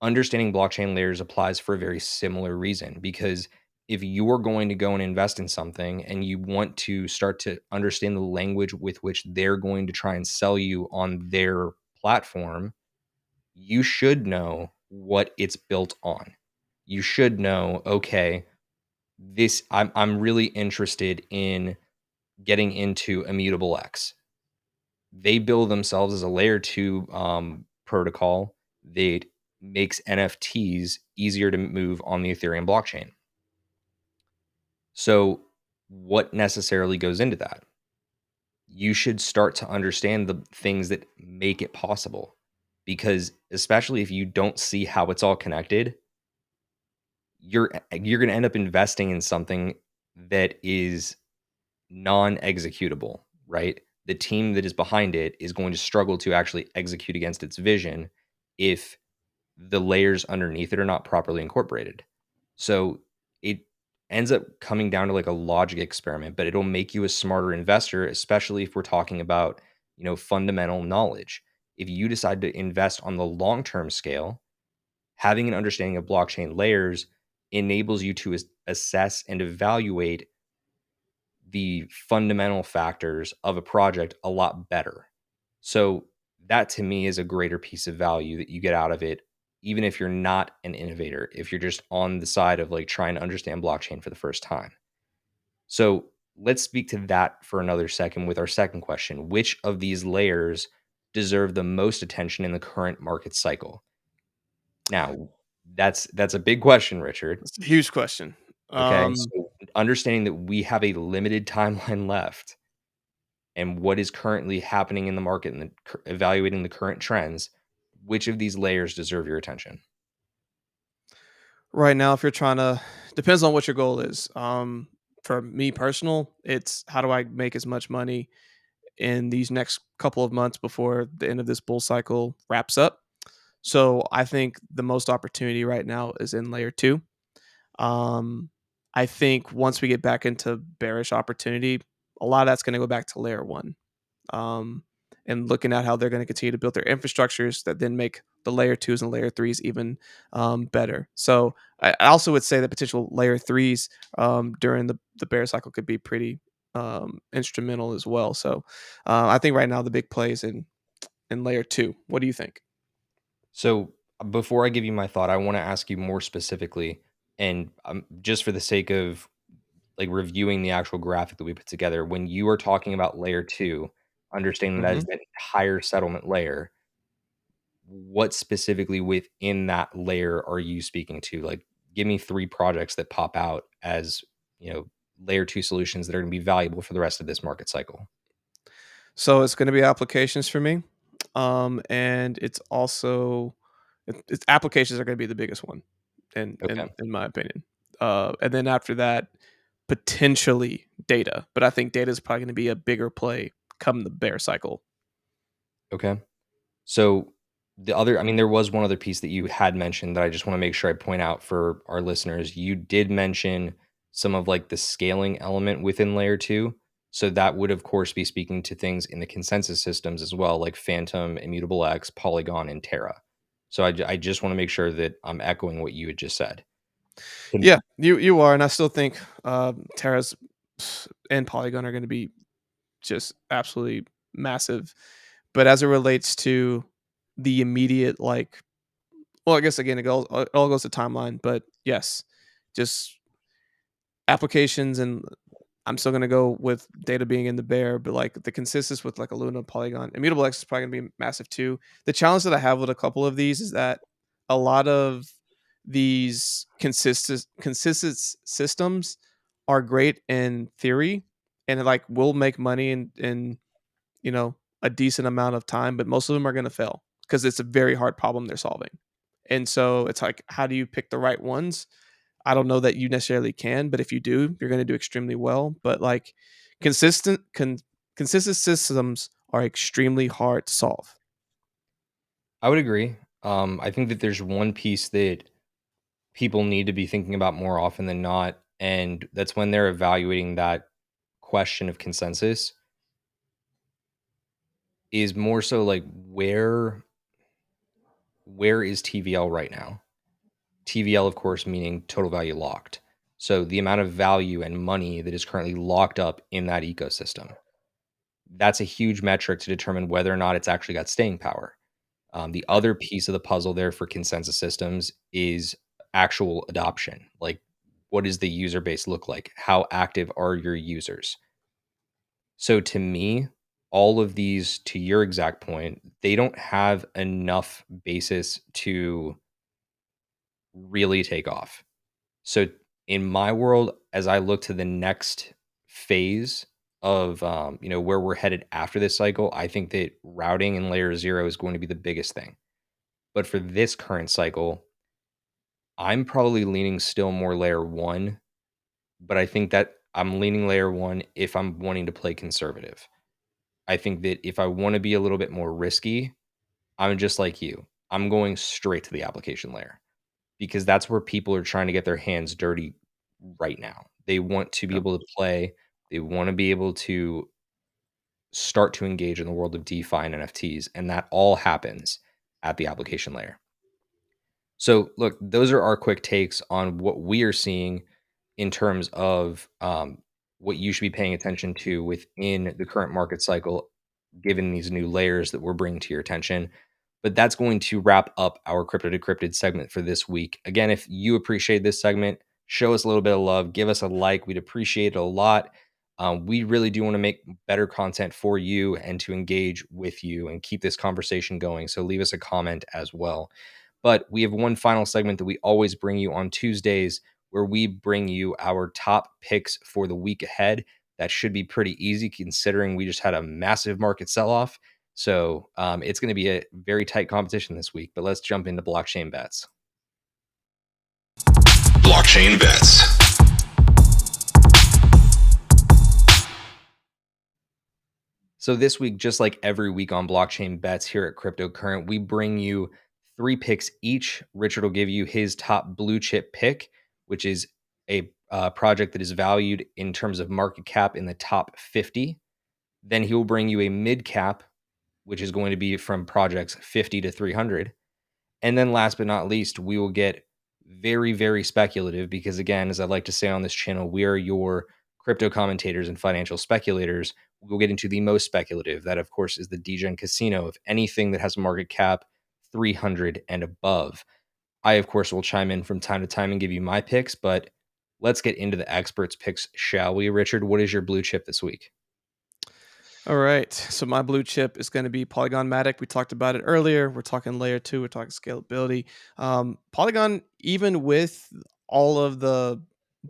A: understanding blockchain layers applies for a very similar reason. Because if you're going to go and invest in something and you want to start to understand the language with which they're going to try and sell you on their platform, you should know what it's built on. You should know, okay, this I'm really interested in getting into immutable X. They build themselves as a layer two protocol that makes NFTs easier to move on the Ethereum blockchain. So, what necessarily goes into that? You should start to understand the things that make it possible. Because, especially if you don't see how it's all connected, you're going to end up investing in something that is non-executable, right? The team that is behind it is going to struggle to actually execute against its vision if the layers underneath it are not properly incorporated. So it ends up coming down to like a logic experiment, but it'll make you a smarter investor, especially if we're talking about, fundamental knowledge. If you decide to invest on the long-term scale, having an understanding of blockchain layers enables you to assess and evaluate the fundamental factors of a project a lot better. So that to me is a greater piece of value that you get out of it, even if you're not an innovator, if you're just on the side of like trying to understand blockchain for the first time. So let's speak to that for another second with our second question. Which of these layers deserve the most attention in the current market cycle? Now, that's a big question, Richard.
B: It's a huge question.
A: Okay.
B: Um,
A: So understanding that we have a limited timeline left and what is currently happening in the market and evaluating the current trends, which of these layers deserve your attention?
B: right now, if you're trying to, depends on what your goal is. For me personal, it's how do I make as much money in these next couple of months before the end of this bull cycle wraps up. So I think the most opportunity right now is in layer two. Um, I think once we get back into bearish opportunity, a lot of that's going to go back to layer one. um, and looking at how they're going to continue to build their infrastructures that then make the layer twos and layer threes even better. So I also would say that potential layer threes during the bear cycle could be pretty instrumental as well. So I think right now the big plays in layer two. What do you think?
A: So before I give you my thought, I want to ask you more specifically, and just for the sake of like reviewing the actual graphic that we put together, when you are talking about layer two, understanding that is
B: hmm
A: that entire settlement layer, what specifically within that layer are you speaking to? Like, give me three projects that pop out as, layer two solutions that are going to be valuable for the rest of this market cycle.
B: So it's going to be applications for me, and it's also it's applications are going to be the biggest one, in
A: Okay.
B: in my opinion. And then after that, potentially data, but I think data is probably going to be a bigger play come the bear cycle.
A: Okay. So I mean, there was one other piece that you had mentioned that I just want to make sure I point out for our listeners. You did mention some of like the scaling element within layer two. So that would, of course, be speaking to things in the consensus systems as well, like Phantom, Immutable X, Polygon, and Terra. So I just want to make sure that I'm echoing what you had just said. Can-
B: Yeah, you are, and I still think Terra's and Polygon are going to be just absolutely massive. But as it relates to the immediate, like, well, I guess again it all goes to timeline, but yes, just applications and I'm still gonna go with data being in the bear, but like the consensus with like a Luna, Polygon, Immutable X is probably gonna be massive too. The challenge that I have with a couple of these is that a lot of these consistent systems are great in theory and like will make money in you know a decent amount of time, but most of them are gonna fail because it's a very hard problem they're solving. And so it's like, how do you pick the right ones? I don't know that you necessarily can, but if you do, you're going to do extremely well. But like consistent, consistent systems are extremely hard to solve.
A: I would agree. I think that there's one piece that people need to be thinking about more often than not, and that's when they're evaluating that question of consensus is more so like where is TVL right now? TVL, of course, meaning total value locked. So the amount of value and money that is currently locked up in that ecosystem. That's a huge metric to determine whether or not it's actually got staying power. The other piece of the puzzle there for consensus systems is actual adoption. Like, what does the user base look like? How active are your users? So, to me, all of these, to your exact point, they don't have enough basis to really take off. So, in my world, as I look to the next phase of where we're headed after this cycle, I think that routing in layer zero is going to be the biggest thing. But for this current cycle, I'm probably leaning still more layer one, but I think that I'm leaning layer one if I'm wanting to play conservative. I think that if I want to be a little bit more risky, I'm just like you. I'm going straight to the application layer because that's where people are trying to get their hands dirty right now. They want to be
B: Yep.
A: able to play, they want to be able to start to engage in the world of DeFi and NFTs, and that all happens at the application layer. So, look, those are our quick takes on what we are seeing in terms of what you should be paying attention to within the current market cycle, given these new layers that we're bringing to your attention. But that's going to wrap up our Crypto Decrypted segment for this week. Again, if you appreciate this segment, show us a little bit of love, give us a like. We'd appreciate it a lot. We really do want to make better content for you and to engage with you and keep this conversation going. So leave us a comment as well. But we have one final segment that we always bring you on Tuesdays where we bring you our top picks for the week ahead. That should be pretty easy considering we just had a massive market sell off. So it's going to be a very tight competition this week. But let's jump into blockchain bets.
C: Blockchain bets.
A: So this week, just like every week on blockchain bets here at Cryptocurrent, we bring you 3 picks each. Richard will give you his top blue chip pick, which is a project that is valued in terms of market cap in the top 50. Then he will bring you a mid cap, which is going to be from projects 50 to 300. And then last but not least, we will get very, very speculative because, again, as I like to say on this channel, we are your crypto commentators and financial speculators. We'll get into the most speculative. That, of course, is the DGen Casino of anything that has a market cap 300 and above. I, of course, will chime in from time to time and give you my picks, but let's get into the experts' picks, shall we? Richard, what is your blue chip this week?
B: All right. So my blue chip is going to be Polygon Matic. We talked about it earlier. We're talking layer two. We're talking scalability. Polygon, even with all of the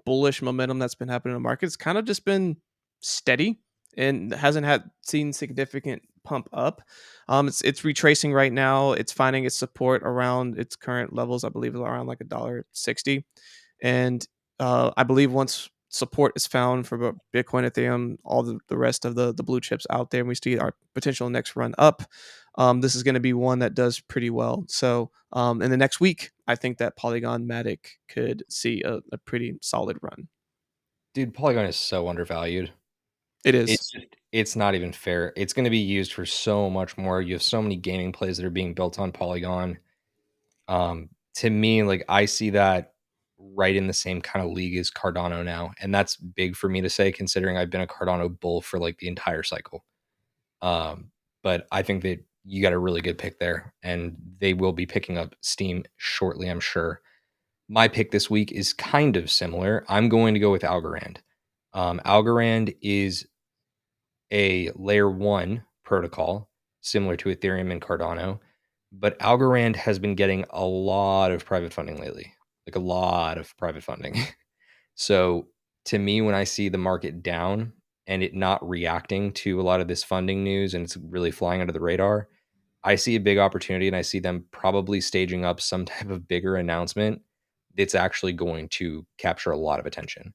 B: bullish momentum that's been happening in the market, it's kind of just been steady and hasn't had seen significant pump up. It's retracing right now. It's finding its support around its current levels. I believe around like $1.60. And I believe once support is found for Bitcoin, Ethereum, all the rest of the blue chips out there, and we see our potential next run up, this is going to be one that does pretty well. So in the next week, I think that Polygon Matic could see a pretty solid run.
A: Dude, Polygon is so undervalued.
B: It is.
A: It's not even fair. It's going to be used for so much more. You have so many gaming plays that are being built on Polygon. To me, like I see that right in the same kind of league as Cardano now, and that's big for me to say considering I've been a Cardano bull for like the entire cycle. Um, but I think that you got a really good pick there, and they will be picking up steam shortly, I'm sure. My pick this week is kind of similar. I'm going to go with Algorand. Algorand is a layer 1 protocol similar to Ethereum and Cardano, but Algorand has been getting a lot of private funding lately, like a lot of private funding. So to me, when I see the market down and it not reacting to a lot of this funding news and it's really flying under the radar, I see a big opportunity and I see them probably staging up some type of bigger announcement that's actually going to capture a lot of attention.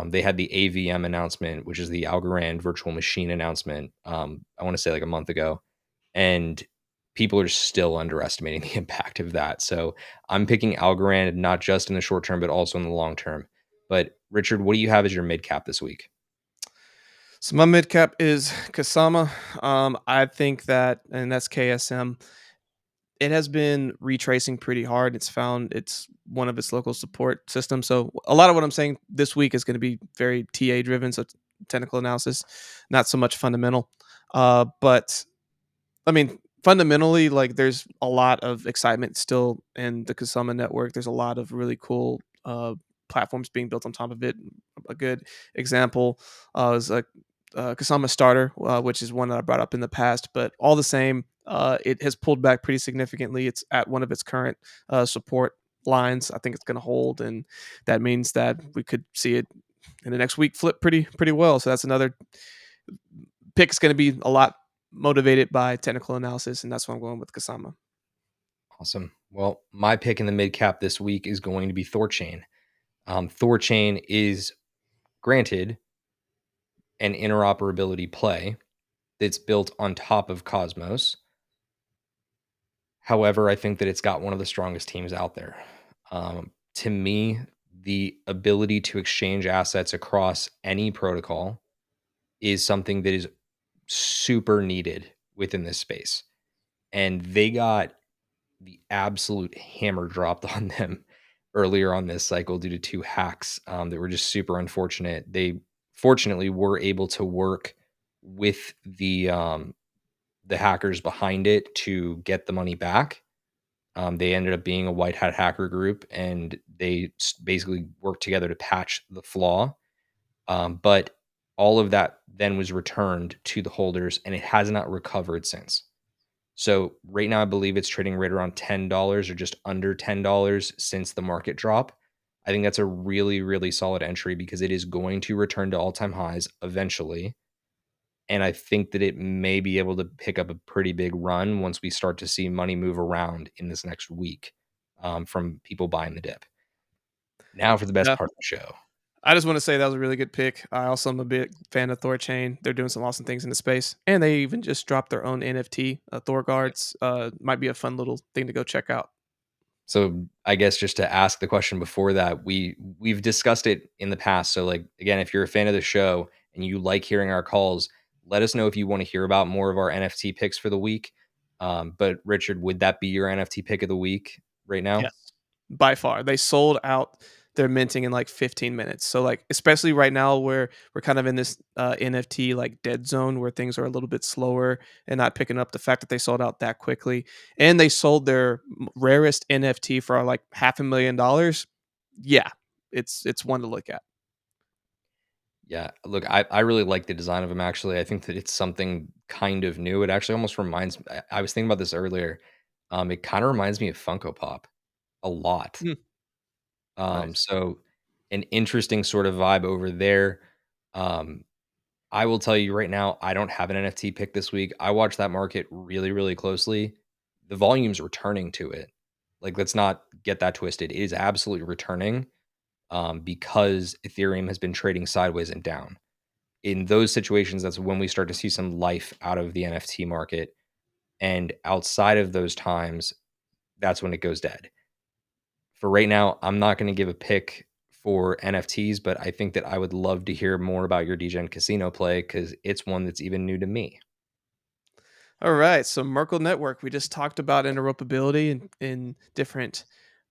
A: They had the AVM announcement, which is the Algorand virtual machine announcement, I want to say like a month ago. And people are still underestimating the impact of that. So I'm picking Algorand not just in the short term, but also in the long term. But Richard, what do you have as your mid cap this week?
B: So my mid cap is Kasama. I think that, and that's KSM. It has been retracing pretty hard. It's found it's one of its local support systems. So a lot of what I'm saying this week is going to be very TA driven, so technical analysis, not so much fundamental. But I mean, fundamentally, like there's a lot of excitement still in the Kasama network. There's a lot of really cool platforms being built on top of it. A good example is like Kasama Starter, which is one that I brought up in the past. But all the same, it has pulled back pretty significantly. It's at one of its current support lines. I think it's going to hold, and that means that we could see it in the next week flip pretty well. So that's another pick. Is going to be a lot motivated by technical analysis, and that's why I'm going with Kasama.
A: Awesome. Well, my pick in the mid cap this week is going to be Thorchain. Thorchain is granted an interoperability play that's built on top of Cosmos. However, I think that it's got one of the strongest teams out there. To me, the ability to exchange assets across any protocol is something that is super needed within this space. And they got the absolute hammer dropped on them earlier on this cycle due to two hacks that were just super unfortunate. They fortunately were able to work with the hackers behind it to get the money back. They ended up being a white hat hacker group, and they basically worked together to patch the flaw. But all of that then was returned to the holders, and it has not recovered since. So right now, I believe it's trading right around $10 or just under $10 since the market drop. I think that's a really, really solid entry because it is going to return to all-time highs eventually. And I think that it may be able to pick up a pretty big run once we start to see money move around in this next week from people buying the dip. Now for the best
B: Yeah.
A: part of the show.
B: I just want to say that was a really good pick. I also am a big fan of Thorchain. They're doing some awesome things in the space, and they even just dropped their own NFT. Thor Guards might be a fun little thing to go check out.
A: So I guess just to ask the question before that, we've discussed it in the past. So like again, if you're a fan of the show and you like hearing our calls, let us know if you want to hear about more of our NFT picks for the week. But Richard, would that be your NFT pick of the week right now?
B: Yes, by far. They sold out their minting in like 15 minutes. So like especially right now where we're kind of in this NFT like dead zone where things are a little bit slower and not picking up, the fact that they sold out that quickly and they sold their rarest NFT for like $500,000. Yeah, it's one to look at.
A: Yeah, look, I really like the design of them. Actually, I think that it's something kind of new. It actually almost reminds me. I was thinking about this earlier. It kind of reminds me of Funko Pop a lot.
B: Mm, nice.
A: So an interesting sort of vibe over there. Um, I will tell you right now, I don't have an NFT pick this week. I watch that market really, really closely. The volume's returning to it. Like, let's not get that twisted. It is absolutely returning because Ethereum has been trading sideways and down. In those situations, that's when we start to see some life out of the NFT market. And outside of those times, that's when it goes dead. For right now, I'm not going to give a pick for NFTs, but I think that I would love to hear more about your DGen casino play because it's one that's even new to me.
B: All right. So Merkle Network, we just talked about interoperability in different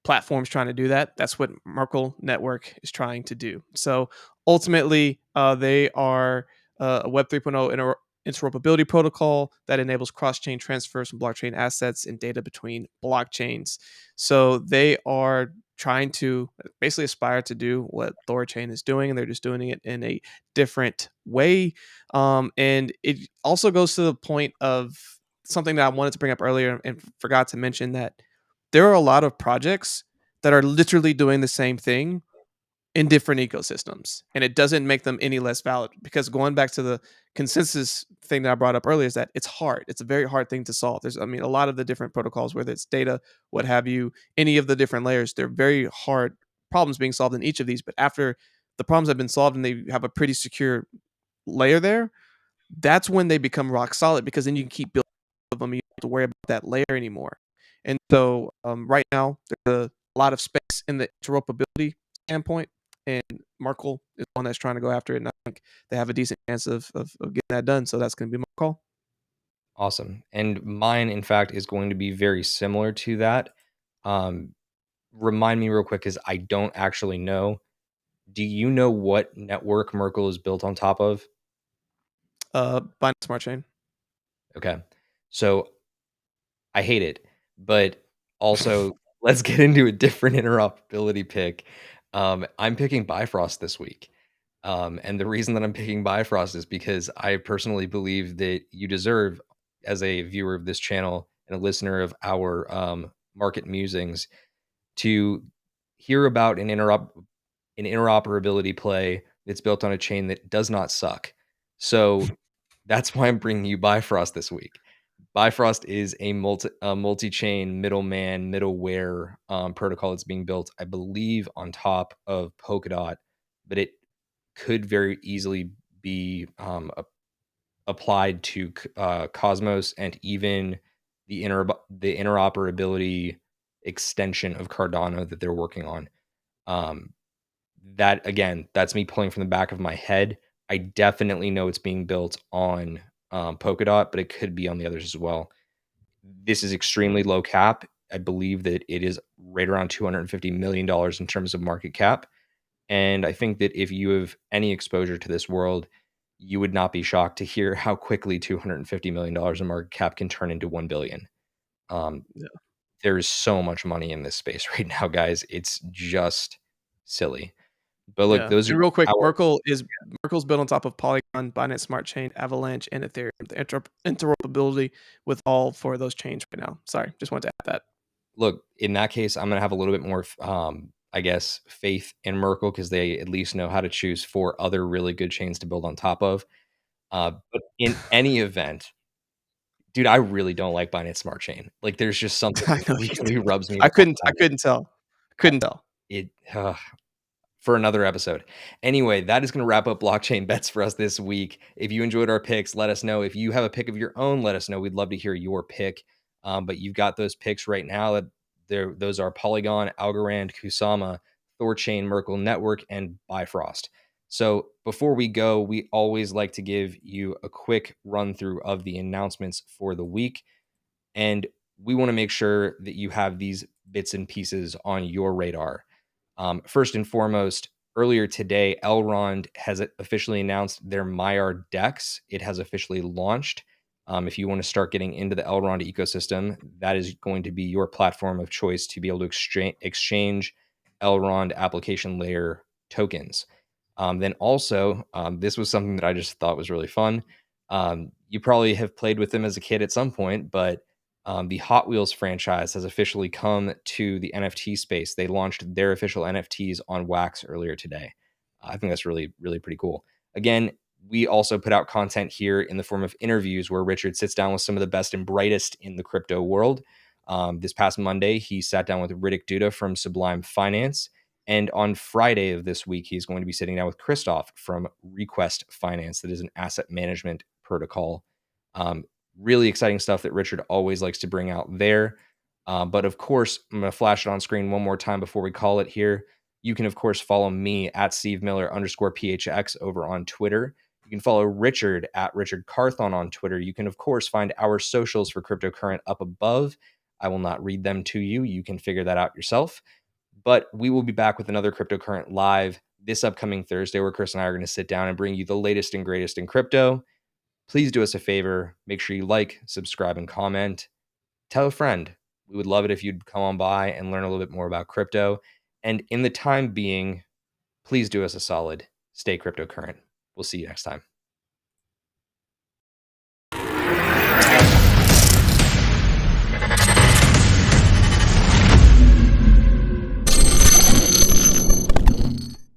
B: platforms trying to do that. That's what Merkle Network is trying to do. So ultimately, they are a Web 3.0 interoperability protocol that enables cross-chain transfers from blockchain assets and data between blockchains. So they are trying to basically aspire to do what Thorchain is doing, and they're just doing it in a different way. And it also goes to the point of something that I wanted to bring up earlier and forgot to mention, that there are a lot of projects that are literally doing the same thing in different ecosystems, and it doesn't make them any less valid, because going back to the consensus thing that I brought up earlier is that it's hard. It's a very hard thing to solve. There's, I mean, a lot of the different protocols, whether it's data, what have you, any of the different layers, they're very hard problems being solved in each of these. But after the problems have been solved and they have a pretty secure layer there, that's when they become rock solid, because then you can keep building them. You don't have to worry about that layer anymore. And so right now, there's a lot of space in the interoperability standpoint, and Merkle is one that's trying to go after it. And I think they have a decent chance of getting that done. So that's going to be my call.
A: Awesome. And mine, in fact, is going to be very similar to that. Um, Remind me real quick, because I don't actually know. Do you know what network Merkle is built on top of?
B: Binance Smart Chain.
A: Okay. So I hate it, but also let's get into a different interoperability pick. I'm picking Bifrost this week. And the reason that I'm picking Bifrost is because I personally believe that you deserve, as a viewer of this channel and a listener of our market musings, to hear about an interoperability play that's built on a chain that does not suck. So that's why I'm bringing you Bifrost this week. Bifrost is a multi-chain middleware protocol that's being built, I believe, on top of Polkadot, but it could very easily be applied to Cosmos, and even the interoperability extension of Cardano that they're working on. Um, that again, that's me pulling from the back of my head. I definitely know it's being built on Polkadot, but it could be on the others as well. This is extremely low cap. I believe that it is right around $250 million in terms of market cap. And I think that if you have any exposure to this world, you would not be shocked to hear how quickly $250 million in market cap can turn into 1 billion. Um,
B: Yeah.
A: there's so much money in this space right now, guys. It's just silly. But look,
B: Yeah.
A: those are
B: And real quick,
A: our
B: Merkle's built on top of Polygon, Binance Smart Chain, Avalanche, and Ethereum. The interoperability with all four of those chains right now. Sorry, just wanted to add that.
A: look. In that case, I'm gonna have a little bit more, I guess, faith in Merkle, because they at least know how to choose 4 other really good chains to build on top of. But in any event, dude, I really don't like Binance Smart Chain. Like, there's just something
B: I
A: that
B: know you
A: really
B: do.
A: rubs me the
B: I
A: wrong
B: couldn't. I
A: way.
B: couldn't tell.
A: Uh,
B: Couldn't tell.
A: It for another episode. Anyway, that is going to wrap up blockchain bets for us this week. If you enjoyed our picks, let us know. If you have a pick of your own, let us know. We'd love to hear your pick. But you've got those picks right now. Those are Polygon, Algorand, Kusama, Thorchain, Merkle Network, and Bifrost. So before we go, we always like to give you a quick run through of the announcements for the week. And we want to make sure that you have these bits and pieces on your radar. First and foremost, earlier today, Elrond has officially announced their Myar DEX. It has officially launched. If you want to start getting into the Elrond ecosystem, that is going to be your platform of choice to be able to exchange Elrond application layer tokens. Then also, this was something that I just thought was really fun. You probably have played with them as a kid at some point, but the Hot Wheels franchise has officially come to the NFT space. They launched their official NFTs on Wax earlier today. I think that's really, really pretty cool. Again, we also put out content here in the form of interviews where Richard sits down with some of the best and brightest in the crypto world. This past Monday, he sat down with Riddick Duda from Sublime Finance. And on Friday of this week, he's going to be sitting down with Christoph from Request Finance, that is an asset management protocol. Really exciting stuff that Richard always likes to bring out there. But of course, I'm going to flash it on screen one more time before we call it here. You can, of course, follow me at Steve Miller _PHX over on Twitter. You can follow Richard at Richard Carthon on Twitter. You can, of course, find our socials for Cryptocurrent up above. I will not read them to you. You can figure that out yourself. But we will be back with another Cryptocurrent live this upcoming Thursday, where Chris and I are going to sit down and bring you the latest and greatest in crypto. Please do us a favor. Make sure you like, subscribe, and comment. Tell a friend. We would love it if you'd come on by and learn a little bit more about crypto. And in the time being, please do us a solid. Stay cryptocurrent. We'll see you next time.